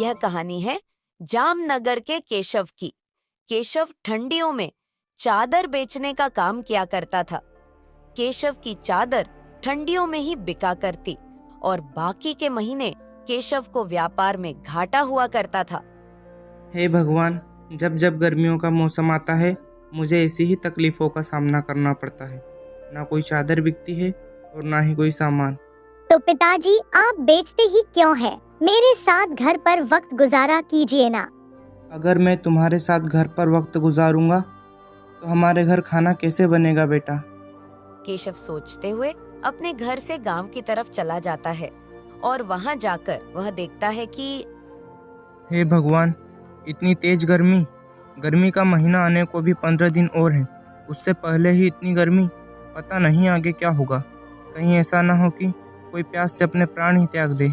यह कहानी है जामनगर के केशव की। केशव ठंडियों में चादर बेचने का काम किया करता था। केशव की चादर ठंडियों में ही बिका करती और बाकी के महीने केशव को व्यापार में घाटा हुआ करता था। हे भगवान, जब जब गर्मियों का मौसम आता है मुझे ऐसी ही तकलीफों का सामना करना पड़ता है। ना कोई चादर बिकती है और ना ही कोई सामान। तो पिताजी, आप बेचते ही क्यों हैं? मेरे साथ घर पर वक्त गुजारा कीजिए ना। अगर मैं तुम्हारे साथ घर पर वक्त गुजारूंगा तो हमारे घर खाना कैसे बनेगा बेटा? केशव सोचते हुए अपने घर से गांव की तरफ चला जाता है और वहां जाकर वह देखता है कि हे भगवान, इतनी तेज गर्मी! गर्मी का महीना आने को भी 15 दिन और हैं। उससे पहले ही इतनी गर्मी! पता नहीं आगे क्या होगा। कहीं ऐसा ना हो कि कोई प्यास से अपने प्राण ही त्याग दे।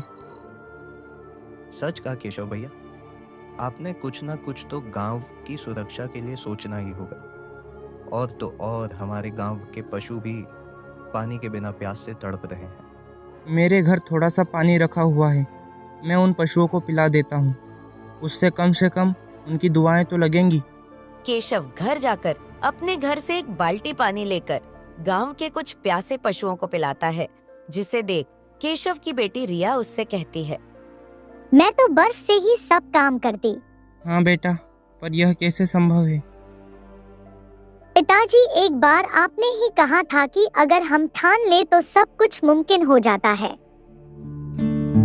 सच कहा केशव भैया, आपने कुछ ना कुछ तो गांव की सुरक्षा के लिए सोचना ही होगा। और तो और हमारे गांव के पशु भी पानी के बिना प्यास से तड़प रहे हैं। मेरे घर थोड़ा सा पानी रखा हुआ है, मैं उन पशुओं को पिला देता हूँ। उससे कम उनकी दुआएं तो लगेंगी। केशव घर जाकर अपने घर से एक बाल्टी पानी लेकर गांव के कुछ प्यासे पशुओं को पिलाता है, जिसे देख केशव की बेटी रिया उससे कहती है, मैं तो बर्फ से ही सब काम करती। हाँ बेटा, पर यह कैसे संभव है? पिताजी, एक बार आपने ही कहा था कि अगर हम ठान ले तो सब कुछ मुमकिन हो जाता है।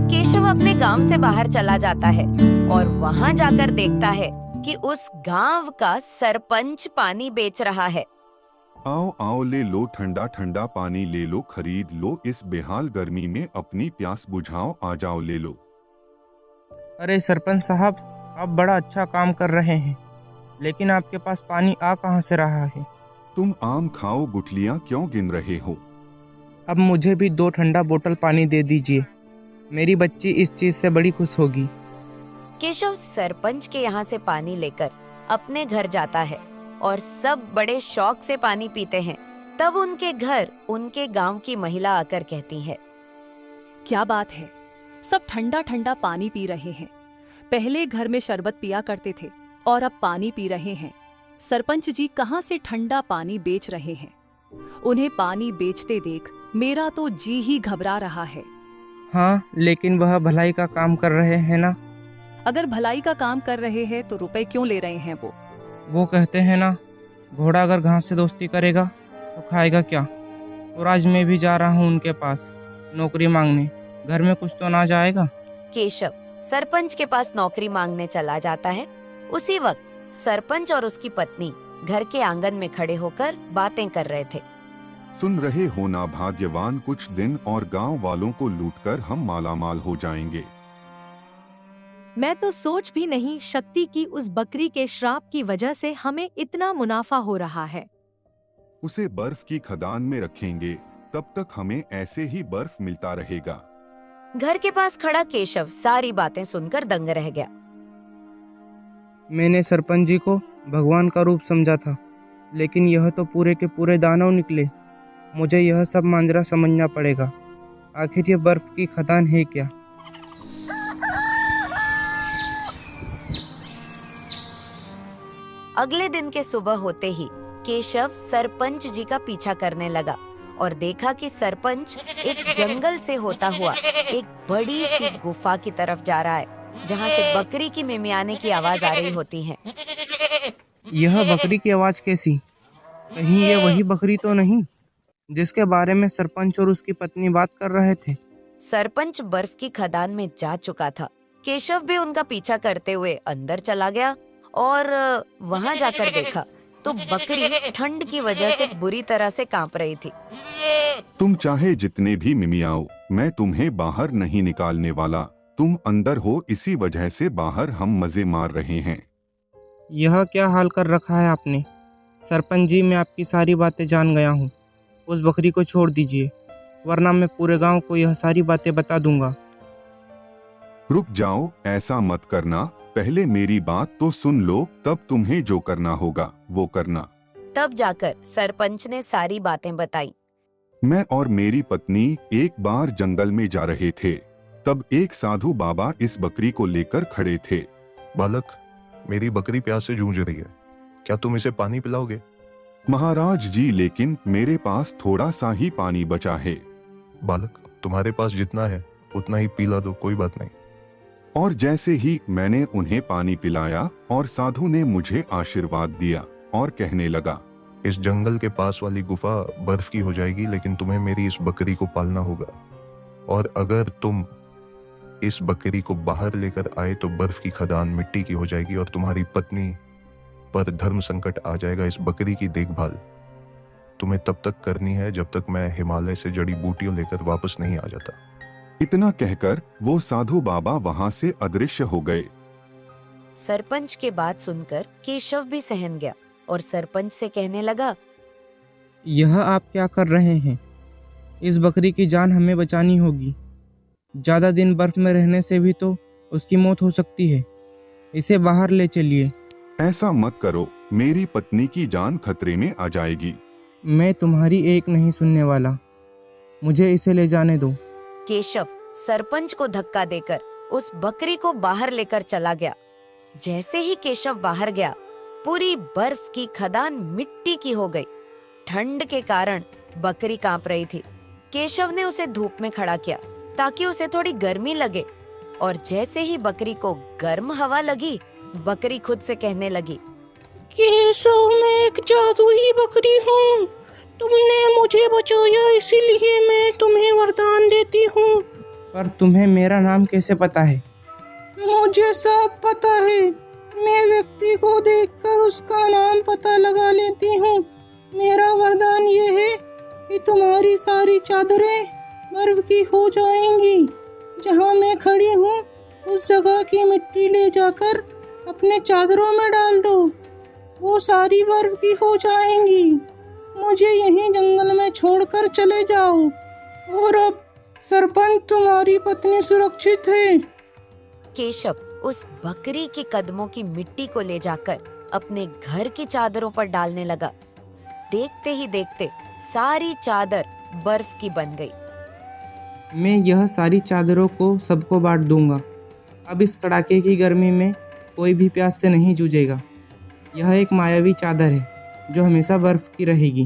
केशव अपने गांव से बाहर चला जाता है और वहां जाकर देखता है कि उस गांव का सरपंच पानी बेच रहा है। आओ आओ, ले लो ठंडा ठंडा पानी, ले लो, खरीद लो, इस बेहाल गर्मी में अपनी प्यास बुझाओ, आ जाओ ले लो। अरे सरपंच साहब, आप बड़ा अच्छा काम कर रहे हैं, लेकिन आपके पास पानी आ कहाँ से रहा है? तुम आम खाओ, गुठलियाँ क्यों गिन रहे हो? अब मुझे भी 2 ठंडा बोतल पानी दे दीजिए, मेरी बच्ची इस चीज से बड़ी खुश होगी। केशव सरपंच के यहाँ से पानी लेकर अपने घर जाता है और सब बड़े शौक से पानी पीते हैं। तब उनके घर उनके गांव की महिला आकर कहती है, क्या बात है, सब ठंडा ठंडा पानी पी रहे हैं। पहले घर में शरबत पिया करते थे और अब पानी पी रहे हैं। सरपंच जी कहाँ से ठंडा पानी बेच रहे हैं? उन्हें पानी बेचते देख मेरा तो जी ही घबरा रहा है। हाँ, लेकिन वह भलाई का काम कर रहे हैं ना। अगर भलाई का काम कर रहे हैं तो रुपए क्यों ले रहे हैं? वो कहते हैं ना, घोड़ा अगर घास से दोस्ती करेगा तो खाएगा क्या। और आज मैं भी जा रहा हूँ उनके पास नौकरी मांगने, घर में कुछ तो ना जाएगा। केशव सरपंच के पास नौकरी मांगने चला जाता है। उसी वक्त सरपंच और उसकी पत्नी घर के आंगन में खड़े होकर बातें कर रहे थे। सुन रहे हो ना भाग्यवान, कुछ दिन और गांव वालों को लूटकर हम मालामाल हो जाएंगे। मैं तो सोच भी नहीं सकती कि उस बकरी के श्राप की वजह से हमें इतना मुनाफा हो रहा है। उसे बर्फ की खदान में रखेंगे, तब तक हमें ऐसे ही बर्फ मिलता रहेगा। घर के पास खड़ा केशव सारी बातें सुनकर दंग रह गया। मैंने सरपंच जी को भगवान का रूप समझा था, लेकिन यह तो पूरे के पूरे दानव निकले। मुझे यह सब मांजरा समझना पड़ेगा। आखिर यह बर्फ की खदान है क्या? अगले दिन के सुबह होते ही केशव सरपंच जी का पीछा करने लगा और देखा कि सरपंच एक जंगल से होता हुआ एक बड़ी सी गुफा की तरफ जा रहा है, जहाँ से बकरी की मिमियाने की आवाज आ रही होती है। यह बकरी की आवाज कैसी? कहीं ये वही बकरी तो नहीं जिसके बारे में सरपंच और उसकी पत्नी बात कर रहे थे? सरपंच बर्फ की खदान में जा चुका था। केशव भी उनका पीछा करते हुए अंदर चला गया और वहां जाकर देखा तो बकरी ठंड की वजह से बुरी तरह से कांप रही थी। तुम चाहे जितने भी मिमियाओ, मैं तुम्हें बाहर नहीं निकालने वाला। तुम अंदर हो, इसी वजह से बाहर हम मजे मार रहे हैं। यह क्या हाल कर रखा है आपने? सरपंच जी, मैं आपकी सारी बातें जान गया हूँ। उस बकरी को छोड़ दीजिए, वरना मैं पूरे गांव को यह सारी बातें बता दूंगा। रुक जाओ, ऐसा मत करना, पहले मेरी बात तो सुन लो, तब तुम्हें जो करना होगा वो करना। तब जाकर सरपंच ने सारी बातें बताई। मैं और मेरी पत्नी एक बार जंगल में जा रहे थे। तब एक साधु बाबा इस बकरी को लेकर खड़े थे। बालक, मेरी बकरी प्यास से जूझ रही है, क्या तुम इसे पानी पिलाओगे? महाराज जी, लेकिन मेरे पास थोड़ा सा ही पानी बचा है। बालक, तुम्हारे पास जितना है उतना ही पिला दो, कोई बात नहीं। और जैसे ही मैंने उन्हें पानी पिलाया और साधु ने मुझे आशीर्वाद दिया और कहने लगा, इस जंगल के पास वाली गुफा बर्फ की हो जाएगी, लेकिन तुम्हें मेरी इस बकरी को पालना होगा। और अगर तुम इस बकरी को बाहर लेकर आए तो बर्फ की खदान मिट्टी की हो जाएगी और तुम्हारी पत्नी पर धर्म संकट आ जाएगा। इस बकरी की देखभाल तुम्हें तब तक करनी है जब तक मैं हिमालय से जड़ी बूटियों लेकर वापस नहीं आ जाता। इतना कहकर वो साधु बाबा वहां से अदृश्य हो गए। सरपंच के बात सुनकर केशव भी सहम गया और सरपंच से कहने लगा, यह आप क्या कर रहे हैं? इस बकरी की जान हमें बचानी होगी। ज़्यादा दिन बर्फ में रहने से भी तो उसकी मौत हो सकती है। इसे बाहर ले चलिए। ऐसा मत करो, मेरी पत्नी की जान खतरे में आ जाएगी। मैं तुम्हारी एक नहीं सुनने वाला। मुझे इसे ले जाने दो। केशव सरपंच को धक्का देकर उस बकरी को बाहर लेकर चला गया। जैसे ही केशव बाहर गया, पूरी बर्फ की खदान मिट्टी की हो गई। ठंड के कारण बकरी कांप रही थी। केशव ने उसे धूप में खड़ा किया ताकि उसे थोड़ी गर्मी लगे, और जैसे ही बकरी को गर्म हवा लगी, बकरी खुद से कहने लगी, केशव, मैं एक जादुई बकरी हूँ। तुमने मुझे बचाया, इसीलिए मैं तुम्हें वरदान देती हूँ। पर तुम्हें मेरा नाम कैसे पता है? मुझे सब पता है। मैं व्यक्ति को देखकर उसका नाम पता लगा लेती हूँ। मेरा वरदान ये है कि तुम्हारी सारी चादरें बर्फ की हो जाएंगी। जहाँ मैं खड़ी हूँ उस जगह की मिट्टी ले जाकर अपने चादरों में डाल दो, वो सारी बर्फ की हो जाएंगी। मुझे यहीं जंगल में छोड़कर चले जाओ। और अब सरपंच, तुम्हारी पत्नी सुरक्षित है। केशव उस बकरी के कदमों की मिट्टी को ले जाकर अपने घर की चादरों पर डालने लगा। देखते ही देखते सारी चादर बर्फ की बन गई। मैं यह सारी चादरों को सबको बांट दूंगा। अब इस कड़ाके की गर्मी में कोई भी प्यास से नहीं जूझेगा। यह एक मायावी चादर है जो हमेशा बर्फ की रहेगी।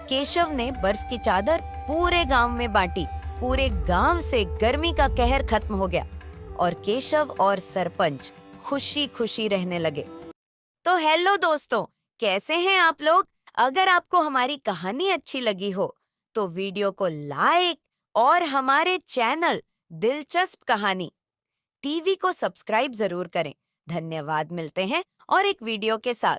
केशव ने बर्फ की चादर पूरे गांव में बांटी। पूरे गांव से गर्मी का कहर खत्म हो गया और केशव और सरपंच खुशी खुशी रहने लगे। तो हेलो दोस्तों, कैसे हैं आप लोग? अगर आपको हमारी कहानी अच्छी लगी हो तो वीडियो को लाइक और हमारे चैनल दिलचस्प कहानी टीवी को सब्सक्राइब जरूर करें। धन्यवाद। मिलते हैं और एक वीडियो के साथ।